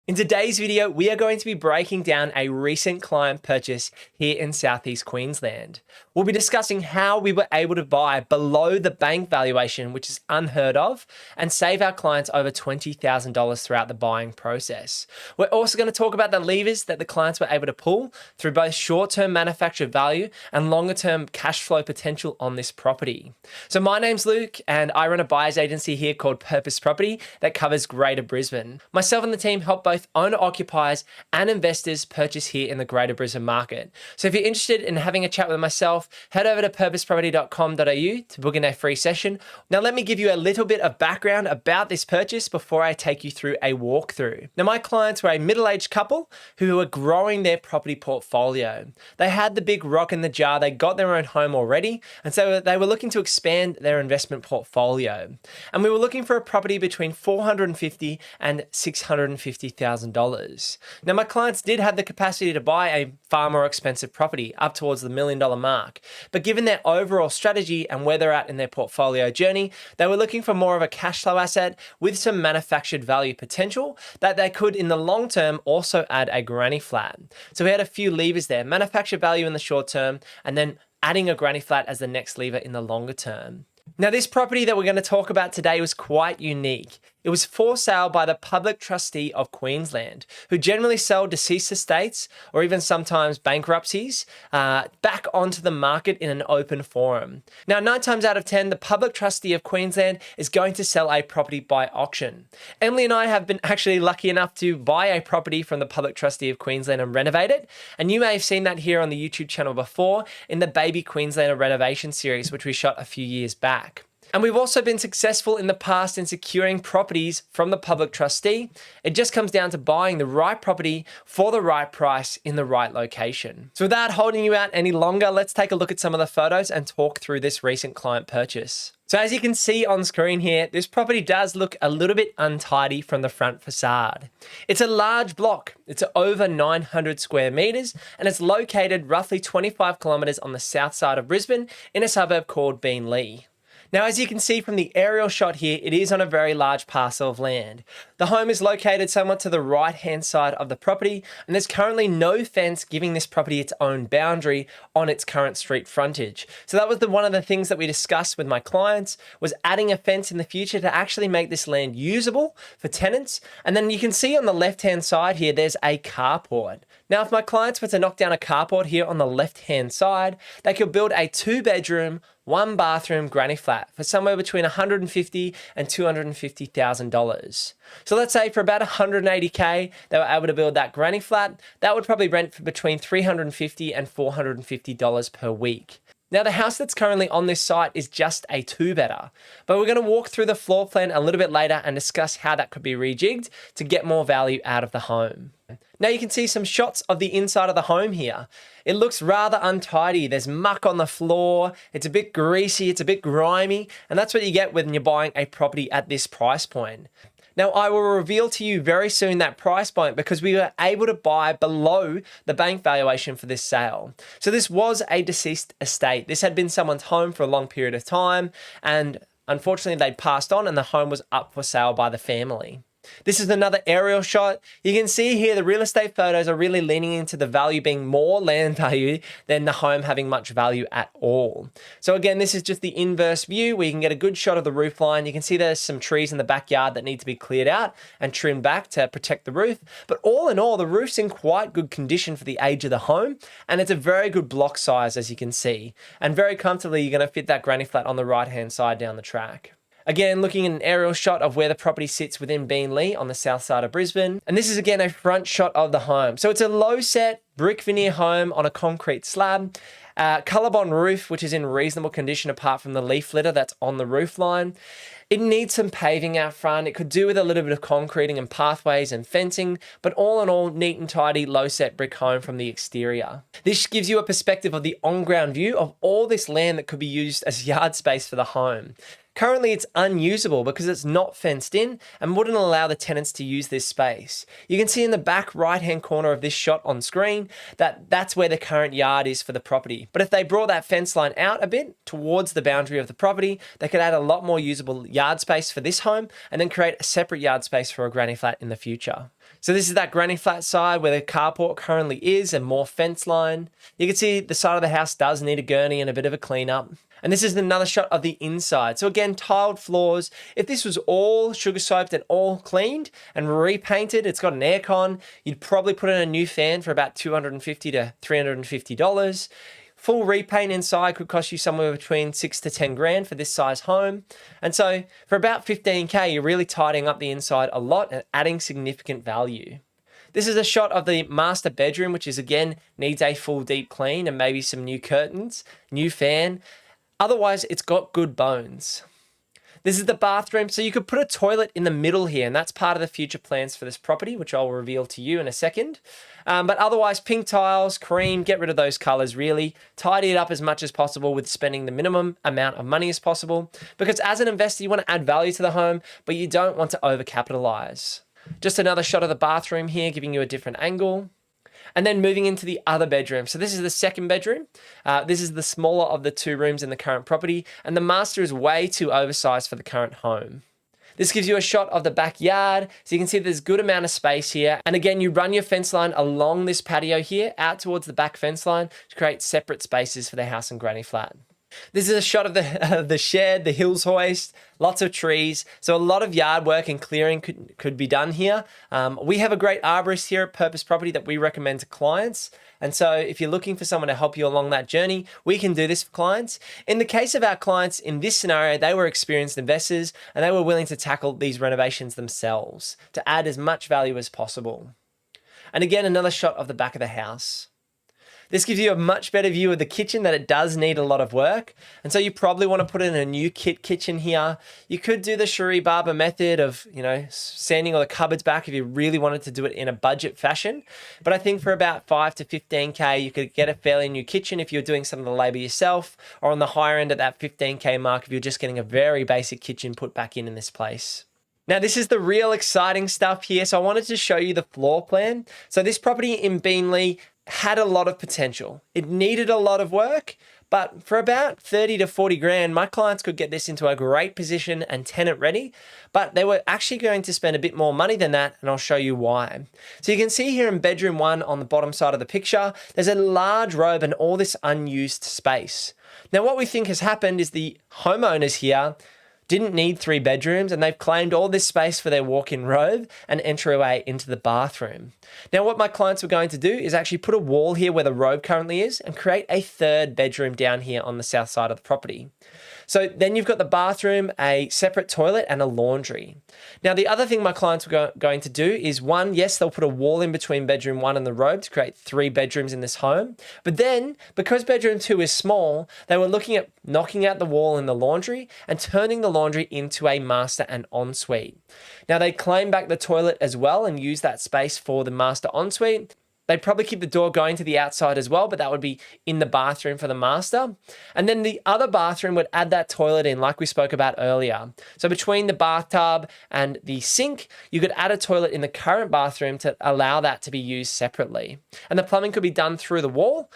In today's video, we are going to be breaking down a recent client purchase here in Southeast Queensland. We'll be discussing how we were able to buy below the bank valuation, which is unheard of, and save our clients over $20,000 throughout the buying process. We're also going to talk about the levers that the clients were able to pull through both short-term manufactured value and longer-term cash flow potential on this property. So my name's Luke, and I run a buyer's agency here called Purpose Property that covers Greater Brisbane. Myself and the team help both owner-occupiers and investors purchase here in the Greater Brisbane market. So if you're interested in having a chat with myself, head over to purposeproperty.com.au to book in a free session. Now let me give you a little bit of background about this purchase before I take you through a walkthrough. Now my clients were a middle-aged couple who were growing their property portfolio. They had the big rock in the jar, they got their own home already, and so they were looking to expand their investment portfolio. And we were looking for a property between $450,000 and $650,000. Now my clients did have the capacity to buy a far more expensive property up towards the $1 million mark, but given their overall strategy and where they're at in their portfolio journey, they were looking for more of a cash flow asset with some manufactured value potential that they could in the long term also add a granny flat. So we had a few levers there: manufactured value in the short term and then adding a granny flat as the next lever in the longer term. Now this property that we're going to talk about today was quite unique. It was for sale by the Public Trustee of Queensland, who generally sell deceased estates or even sometimes bankruptcies back onto the market in an open forum. Now 9 times out of 10, the Public Trustee of Queensland is going to sell a property by auction. Emily and I have been actually lucky enough to buy a property from the Public Trustee of Queensland and renovate it. And you may have seen that here on the YouTube channel before in the Baby Queenslander Renovation series, which we shot a few years back. And we've also been successful in the past in securing properties from the Public Trustee. It just comes down to buying the right property for the right price in the right location. So without holding you out any longer, let's take a look at some of the photos and talk through this recent client purchase. So as you can see on screen here, this property does look a little bit untidy from the front facade. It's a large block. It's over 900 square meters and it's located roughly 25 kilometers on the south side of Brisbane in a suburb called Beenleigh. Now, as you can see from the aerial shot here, it is on a very large parcel of land. The home is located somewhat to the right-hand side of the property, and there's currently no fence giving this property its own boundary on its current street frontage. So that was one of the things that we discussed with my clients, was adding a fence in the future to actually make this land usable for tenants. And then you can see on the left-hand side here, there's a carport. Now, if my clients were to knock down a carport here on the left-hand side, they could build a 2-bedroom, 1-bathroom granny flat for somewhere between $150,000 and $250,000. So let's say for about $180K, they were able to build that granny flat. That would probably rent for between $350 and $450 per week. Now, the house that's currently on this site is just a 2-bedder, but we're going to walk through the floor plan a little bit later and discuss how that could be rejigged to get more value out of the home. Now you can see some shots of the inside of the home here. It looks rather untidy. There's muck on the floor. It's a bit greasy. It's a bit grimy. And that's what you get when you're buying a property at this price point. Now, I will reveal to you very soon that price point because we were able to buy below the bank valuation for this sale. So this was a deceased estate. This had been someone's home for a long period of time, and unfortunately they'd passed on and the home was up for sale by the family. This is another aerial shot. You can see here the real estate photos are really leaning into the value being more land value than the home having much value at all. So again, this is just the inverse view where you can get a good shot of the roof line. You can see there's some trees in the backyard that need to be cleared out and trimmed back to protect the roof. But all in all, the roof's in quite good condition for the age of the home, and it's a very good block size, as you can see. And very comfortably, you're going to fit that granny flat on the right-hand side down the track. Again, looking at an aerial shot of where the property sits within Beenleigh on the south side of Brisbane. And this is again a front shot of the home. So it's a low set brick veneer home on a concrete slab. Colorbond roof, which is in reasonable condition apart from the leaf litter that's on the roof line. It needs some paving out front. It could do with a little bit of concreting and pathways and fencing, but all in all, neat and tidy, low set brick home from the exterior. This gives you a perspective of the on-ground view of all this land that could be used as yard space for the home. Currently, it's unusable because it's not fenced in and wouldn't allow the tenants to use this space. You can see in the back right-hand corner of this shot on screen that that's where the current yard is for the property. But if they brought that fence line out a bit towards the boundary of the property, they could add a lot more usable yard space for this home and then create a separate yard space for a granny flat in the future. So this is that granny flat side where the carport currently is and more fence line. You can see the side of the house does need a gurney and a bit of a cleanup. And this is another shot of the inside. So again, tiled floors. If this was all sugar soaped and all cleaned and repainted, it's got an aircon, you'd probably put in a new fan for about $250 to $350. Full repaint inside could cost you somewhere between 6 to 10 grand for this size home. And so for about 15K, you're really tidying up the inside a lot and adding significant value. This is a shot of the master bedroom, which is again, needs a full deep clean and maybe some new curtains, new fan. Otherwise, it's got good bones. This is the bathroom. So you could put a toilet in the middle here, and that's part of the future plans for this property, which I'll reveal to you in a second. But otherwise, pink tiles, cream, get rid of those colors really. Tidy it up as much as possible with spending the minimum amount of money as possible. Because as an investor, you want to add value to the home, but you don't want to overcapitalize. Just another shot of the bathroom here, giving you a different angle. And then moving into the other bedroom. So this is the second bedroom. This is the smaller of the two rooms in the current property, and the master is way too oversized for the current home. This gives you a shot of the backyard. So you can see there's a good amount of space here. And again, you run your fence line along this patio here out towards the back fence line to create separate spaces for the house and granny flat. This is a shot of the shed, the hills hoist, lots of trees. So a lot of yard work and clearing could be done here. We have a great arborist here at Purpose Property that we recommend to clients. And so if you're looking for someone to help you along that journey, we can do this for clients. In the case of our clients in this scenario, they were experienced investors and they were willing to tackle these renovations themselves to add as much value as possible. And again, another shot of the back of the house. This gives you a much better view of the kitchen that it does need a lot of work. And so you probably want to put in a new kit kitchen here. You could do the Cherie Barber method of, sanding all the cupboards back if you really wanted to do it in a budget fashion. But I think for about 5 to 15K, you could get a fairly new kitchen if you're doing some of the labor yourself, or on the higher end at that 15K mark if you're just getting a very basic kitchen put back in this place. Now, this is the real exciting stuff here. So I wanted to show you the floor plan. So this property in Beanley had a lot of potential. It needed a lot of work, but for about 30 to 40 grand, my clients could get this into a great position and tenant ready, but they were actually going to spend a bit more money than that, and I'll show you why. So you can see here in bedroom 1 on the bottom side of the picture, there's a large robe and all this unused space. Now, what we think has happened is the homeowners here didn't need 3 bedrooms, and they've claimed all this space for their walk-in robe and entryway into the bathroom. Now, what my clients were going to do is actually put a wall here where the robe currently is and create a 3rd bedroom down here on the south side of the property. So then you've got the bathroom, a separate toilet, and a laundry. Now, the other thing my clients were going to do is, one, yes, they'll put a wall in between bedroom 1 and the robe to create 3 bedrooms in this home. But then, because bedroom 2 is small, they were looking at knocking out the wall in the laundry and turning the laundry into a master and ensuite. Now, they claim back the toilet as well and use that space for the master ensuite. They'd probably keep the door going to the outside as well, but that would be in the bathroom for the master. And then the other bathroom would add that toilet in like we spoke about earlier. So between the bathtub and the sink, you could add a toilet in the current bathroom to allow that to be used separately. And the plumbing could be done through the wall,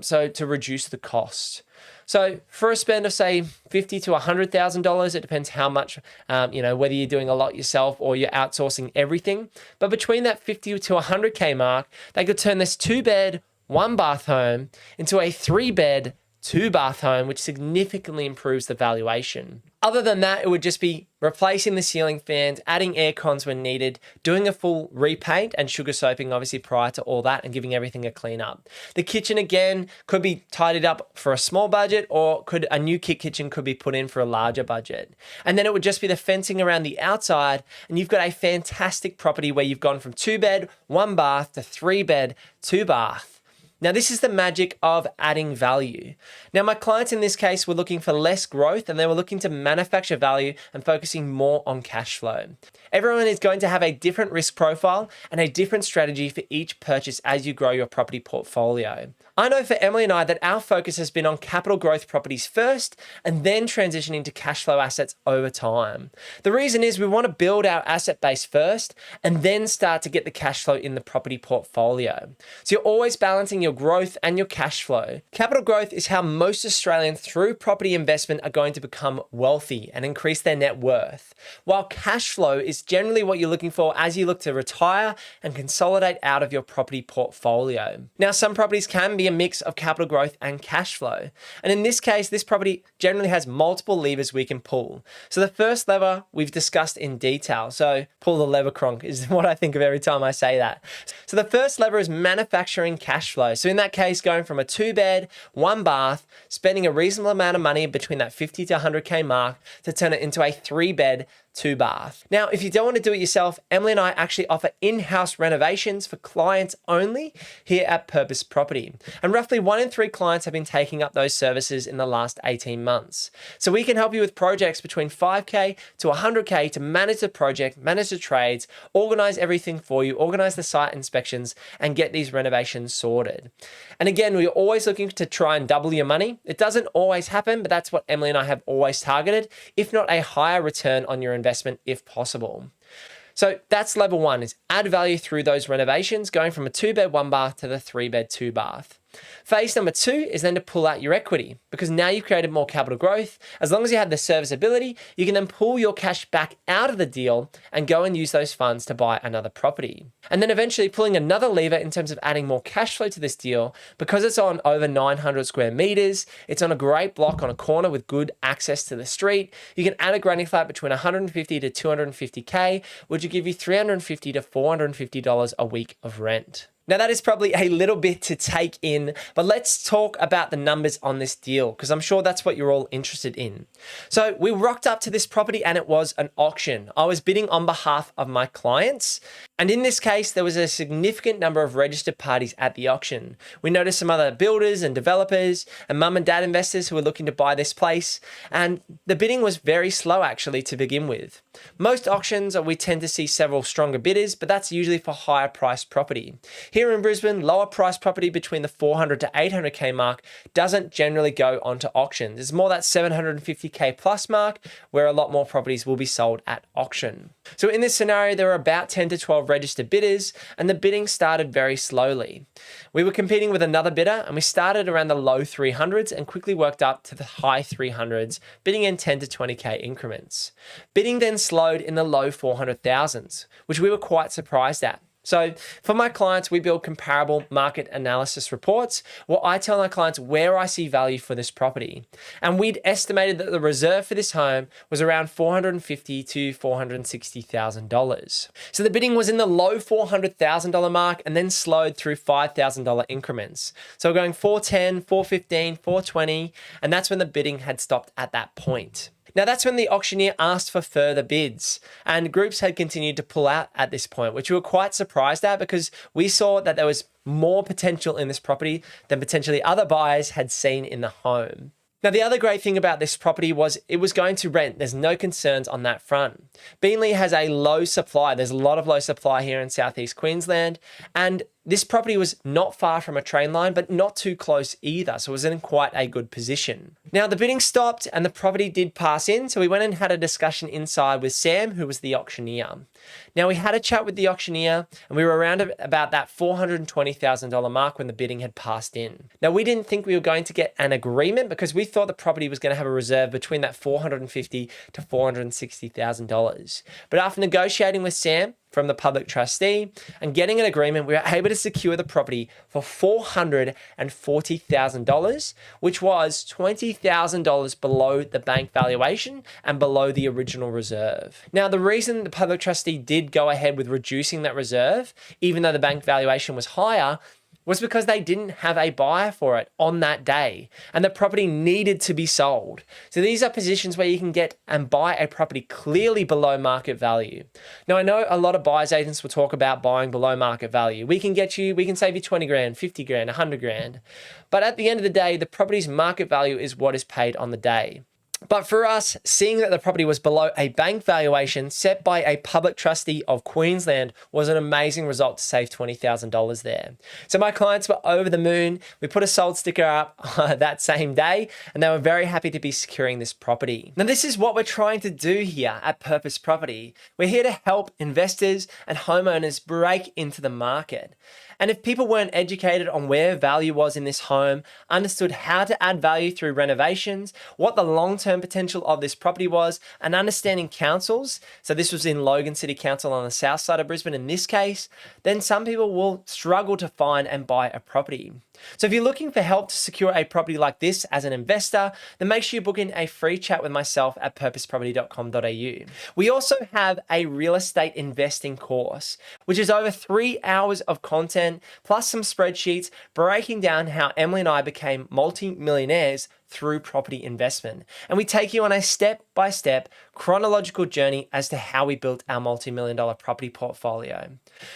so to reduce the cost. So for a spend of say $50,000 to $100,000, it depends how much, whether you're doing a lot yourself or you're outsourcing everything. But between that 50 to 100K mark, they could turn this 2-bed, 1-bath home into a 3-bed, 2-bath home, which significantly improves the valuation. Other than that, it would just be replacing the ceiling fans, adding air cons when needed, doing a full repaint and sugar soaping obviously prior to all that, and giving everything a clean up. The kitchen again could be tidied up for a small budget, or a new kitchen could be put in for a larger budget. And then it would just be the fencing around the outside, and you've got a fantastic property where you've gone from 2-bed, 1-bath to 3-bed, 2-bath. Now, this is the magic of adding value. Now, my clients in this case were looking for less growth, and they were looking to manufacture value and focusing more on cash flow. Everyone is going to have a different risk profile and a different strategy for each purchase as you grow your property portfolio. I know for Emily and I that our focus has been on capital growth properties first and then transitioning to cash flow assets over time. The reason is we want to build our asset base first and then start to get the cash flow in the property portfolio. So you're always balancing your your growth and your cash flow. Capital growth is how most Australians through property investment are going to become wealthy and increase their net worth, while cash flow is generally what you're looking for as you look to retire and consolidate out of your property portfolio. Now, some properties can be a mix of capital growth and cash flow. And in this case, this property generally has multiple levers we can pull. So the first lever we've discussed in detail. So pull the lever, Kronk, is what I think of every time I say that. So the first lever is manufacturing cash flow. So in that case, going from a 2-bed, 1-bath, spending a reasonable amount of money between that 50 to 100K mark to turn it into a 3-bed, 2-bath. Now, if you don't want to do it yourself, Emily and I actually offer in-house renovations for clients only here at Purpose Property. And roughly 1 in 3 clients have been taking up those services in the last 18 months. So we can help you with projects between 5K to 100K to manage the project, manage the trades, organize everything for you, organize the site inspections, and get these renovations sorted. And again, we're always looking to try and double your money. It doesn't always happen, but that's what Emily and I have always targeted, if not a higher return on your investment if possible. So that's level 1, is add value through those renovations, going from a 2-bed, 1-bath to the 3-bed, 2-bath. Phase number 2 is then to pull out your equity, because now you've created more capital growth. As long as you have the serviceability, you can then pull your cash back out of the deal and go and use those funds to buy another property. And then eventually pulling another lever in terms of adding more cash flow to this deal, because it's on over 900 square meters, it's on a great block on a corner with good access to the street. You can add a granny flat between 150 to 250K, which will give you $350 to $450 a week of rent. Now, that is probably a little bit to take in, but let's talk about the numbers on this deal, because I'm sure that's what you're all interested in. So we rocked up to this property and it was an auction. I was bidding on behalf of my clients. And in this case, there was a significant number of registered parties at the auction. We noticed some other builders and developers and mum and dad investors who were looking to buy this place. And the bidding was very slow actually to begin with. Most auctions, we tend to see several stronger bidders, but that's usually for higher priced property. Here in Brisbane, lower priced property between the 400 to 800K mark doesn't generally go onto auctions. It's more that 750K plus mark where a lot more properties will be sold at auction. So in this scenario, there were about 10 to 12 registered bidders and the bidding started very slowly. We were competing with another bidder and we started around the low 300s and quickly worked up to the high 300s, bidding in 10 to 20K increments. Bidding then slowed in the low 400,000s, which we were quite surprised at. So for my clients, we build comparable market analysis reports where I tell my clients where I see value for this property. And we'd estimated that the reserve for this home was around $450,000 to $460,000. So the bidding was in the low $400,000 mark and then slowed through $5,000 increments. So we're going 410, 415, 420, and that's when the bidding had stopped at that point. Now that's when the auctioneer asked for further bids and groups had continued to pull out at this point, which we were quite surprised at because we saw that there was more potential in this property than potentially other buyers had seen in the home. Now, the other great thing about this property was it was going to rent. There's no concerns on that front. Beenleigh has a low supply. There's a lot of low supply here in Southeast Queensland. And this property was not far from a train line, but not too close either. So it was in quite a good position. Now, the bidding stopped and the property did pass in. So we went and had a discussion inside with Sam, who was the auctioneer. Now, we had a chat with the auctioneer and we were around about that $420,000 mark when the bidding had passed in. Now, we didn't think we were going to get an agreement because we thought the property was going to have a reserve between that $450,000 to $460,000. But after negotiating with Sam from the public trustee and getting an agreement, we were able to secure the property for $440,000, which was $20,000 below the bank valuation and below the original reserve. Now, the reason the public trustee did go ahead with reducing that reserve, even though the bank valuation was higher, was because they didn't have a buyer for it on that day and the property needed to be sold. So these are positions where you can get and buy a property clearly below market value. Now, I know a lot of buyers agents will talk about buying below market value. We can save you 20 grand, 50 grand, 100 grand. But at the end of the day, the property's market value is what is paid on the day. But for us, seeing that the property was below a bank valuation set by a public trustee of Queensland was an amazing result to save $20,000 there. So my clients were over the moon. We put a sold sticker up that same day, and they were very happy to be securing this property. Now, this is what we're trying to do here at Purpose Property. We're here to help investors and homeowners break into the market. And if people weren't educated on where value was in this home, understood how to add value through renovations, what the long-term potential of this property was, and understanding councils, so this was in Logan City Council on the south side of Brisbane in this case, then some people will struggle to find and buy a property. So if you're looking for help to secure a property like this as an investor, then make sure you book in a free chat with myself at purposeproperty.com.au. We also have a real estate investing course, which is over 3 hours of content, plus some spreadsheets breaking down how Emily and I became multi-millionaires through property investment. And we take you on a step-by-step chronological journey as to how we built our multi-million-dollar property portfolio.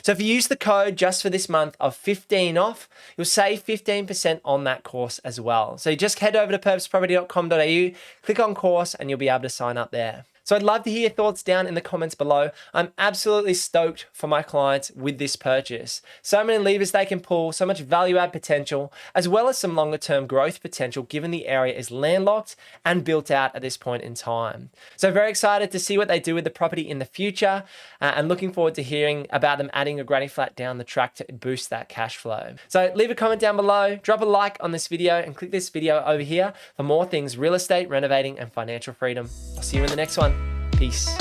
So if you use the code just for this month of 15 off, you'll save 15% on that course as well. So you just head over to purposeproperty.com.au, click on course, and you'll be able to sign up there. So I'd love to hear your thoughts down in the comments below. I'm absolutely stoked for my clients with this purchase. So many levers they can pull, so much value add potential, as well as some longer term growth potential given the area is landlocked and built out at this point in time. So very excited to see what they do with the property in the future and looking forward to hearing about them adding a granny flat down the track to boost that cash flow. So leave a comment down below, drop a like on this video and click this video over here for more things real estate, renovating and financial freedom. I'll see you in the next one. Peace.